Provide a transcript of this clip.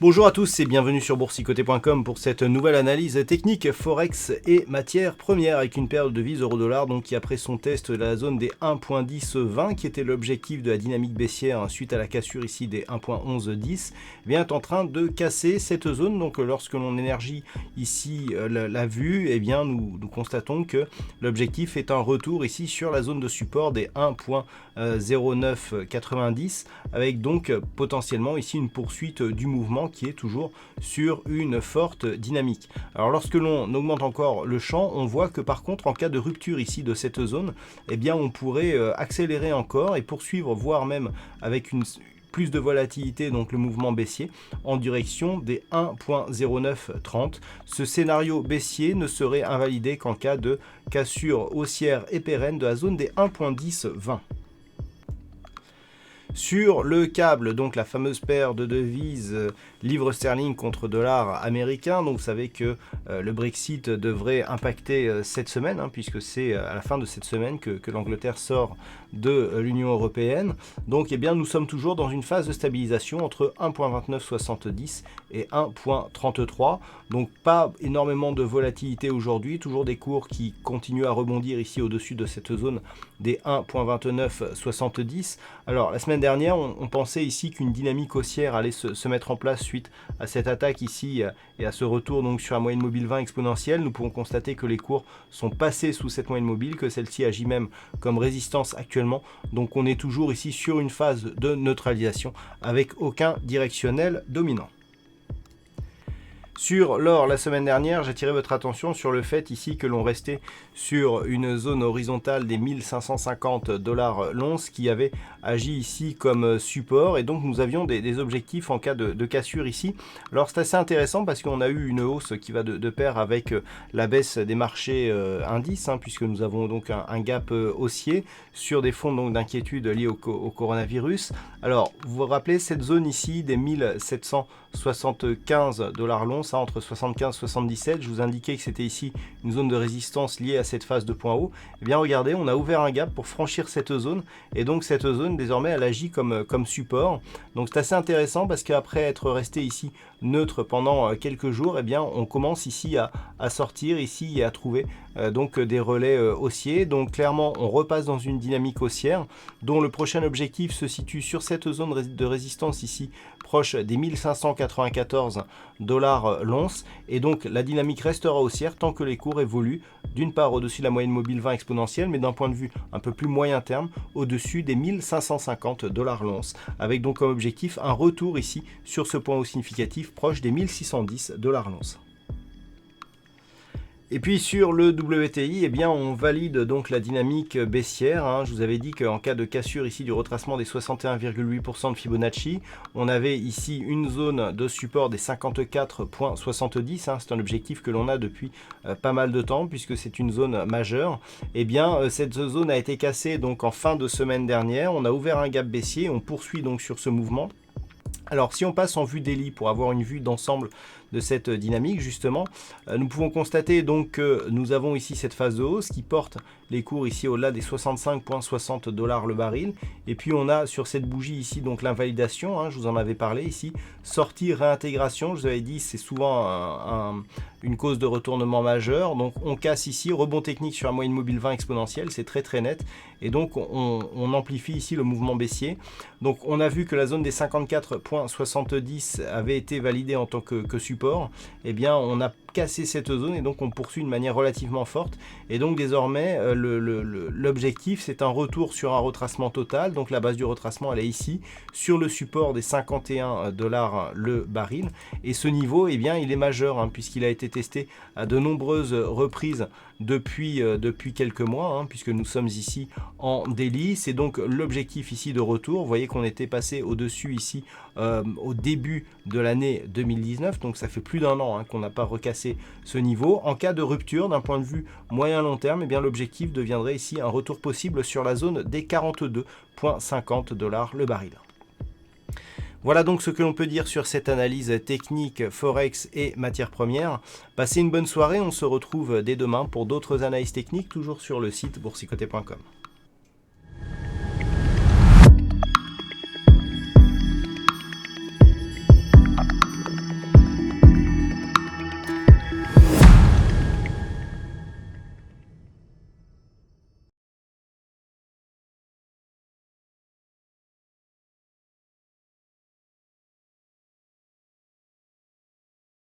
Bonjour à tous et bienvenue sur boursicoté.com pour cette nouvelle analyse technique Forex et matières premières avec une paire de devises euro-dollar donc qui après son test de la zone des 1.1020 qui était l'objectif de la dynamique baissière suite à la cassure ici des 1.1110 vient en train de casser cette zone. Donc lorsque l'on énergie ici l'a vue, eh bien nous constatons que l'objectif est un retour ici sur la zone de support des 1.0990 avec donc potentiellement ici une poursuite du mouvement qui est toujours sur une forte dynamique. Alors lorsque l'on augmente encore le champ, on voit que par contre en cas de rupture ici de cette zone, eh bien on pourrait accélérer encore et poursuivre, voire même avec plus de volatilité, donc le mouvement baissier, en direction des 1.0930. Ce scénario baissier ne serait invalidé qu'en cas de cassure haussière et pérenne de la zone des 1.1020. Sur le câble, donc la fameuse paire de devises livre sterling contre dollar américain, donc vous savez que le Brexit devrait impacter cette semaine, puisque c'est à la fin de cette semaine que l'Angleterre sort de l'Union européenne. Donc eh bien, nous sommes toujours dans une phase de stabilisation entre 1.2970 et 1.33. Donc pas énormément de volatilité aujourd'hui, toujours des cours qui continuent à rebondir ici au-dessus de cette zone des 1.2970. Alors la semaine dernière, on pensait ici qu'une dynamique haussière allait se mettre en place suite à cette attaque ici et à ce retour donc sur la moyenne mobile 20 exponentielle. Nous pouvons constater que les cours sont passés sous cette moyenne mobile, que celle-ci agit même comme résistance actuellement. Donc on est toujours ici sur une phase de neutralisation avec aucun directionnel dominant. Sur l'or, la semaine dernière, j'attirais votre attention sur le fait ici que l'on restait sur une zone horizontale des 1550 $ l'once qui avait agi ici comme support et donc nous avions des objectifs en cas de cassure ici. Alors c'est assez intéressant parce qu'on a eu une hausse qui va de pair avec la baisse des marchés indices puisque nous avons donc un gap haussier sur des fonds d'inquiétude liés au coronavirus. Alors vous vous rappelez cette zone ici des 1775 $ l'once entre 75 et 77, je vous indiquais que c'était ici une zone de résistance liée à cette phase de point haut. Et bien regardez, on a ouvert un gap pour franchir cette zone et donc cette zone désormais elle agit comme support. Donc c'est assez intéressant parce qu'après être resté ici neutre pendant quelques jours, et bien on commence ici à sortir ici et à trouver donc des relais haussiers. Donc clairement on repasse dans une dynamique haussière dont le prochain objectif se situe sur cette zone de résistance ici proche des 1594 $ l'once et donc la dynamique restera haussière tant que les cours évoluent d'une part au-dessus de la moyenne mobile 20 exponentielle mais d'un point de vue un peu plus moyen terme au-dessus des 1550 $ l'once avec donc comme objectif un retour ici sur ce point haut significatif proche des 1610 $ l'once. Et puis sur le WTI, eh bien on valide donc la dynamique baissière. Je vous avais dit qu'en cas de cassure ici du retracement des 61,8% de Fibonacci, on avait ici une zone de support des 54,70. C'est un objectif que l'on a depuis pas mal de temps puisque c'est une zone majeure. Eh bien cette zone a été cassée donc en fin de semaine dernière. On a ouvert un gap baissier, on poursuit donc sur ce mouvement. Alors si on passe en vue daily pour avoir une vue d'ensemble de cette dynamique justement, nous pouvons constater donc que nous avons ici cette phase de hausse qui porte les cours ici au-delà des 65,60 $ le baril et puis on a sur cette bougie ici donc l'invalidation, je vous en avais parlé ici, sortie réintégration, je vous avais dit c'est souvent une cause de retournement majeur, donc on casse ici, rebond technique sur la moyenne mobile 20 exponentielle, c'est très net et donc on amplifie ici le mouvement baissier. Donc on a vu que la zone des 54,70 avait été validée en tant que support. Eh bien on a cassé cette zone et donc on poursuit de manière relativement forte et donc désormais l'objectif c'est un retour sur un retracement total. Donc la base du retracement elle est ici sur le support des 51 $ le baril et ce niveau eh bien il est majeur puisqu'il a été testé à de nombreuses reprises depuis quelques mois puisque nous sommes ici en daily. C'est donc l'objectif ici de retour. Vous voyez qu'on était passé au-dessus ici au début de l'année 2019, donc ça fait plus d'un an qu'on n'a pas recassé ce niveau. En cas de rupture d'un point de vue moyen-long terme, eh bien l'objectif deviendrait ici un retour possible sur la zone des 42,50 $ le baril. Voilà donc ce que l'on peut dire sur cette analyse technique Forex et matières premières. Passez une bonne soirée, on se retrouve dès demain pour d'autres analyses techniques, toujours sur le site boursicoté.com.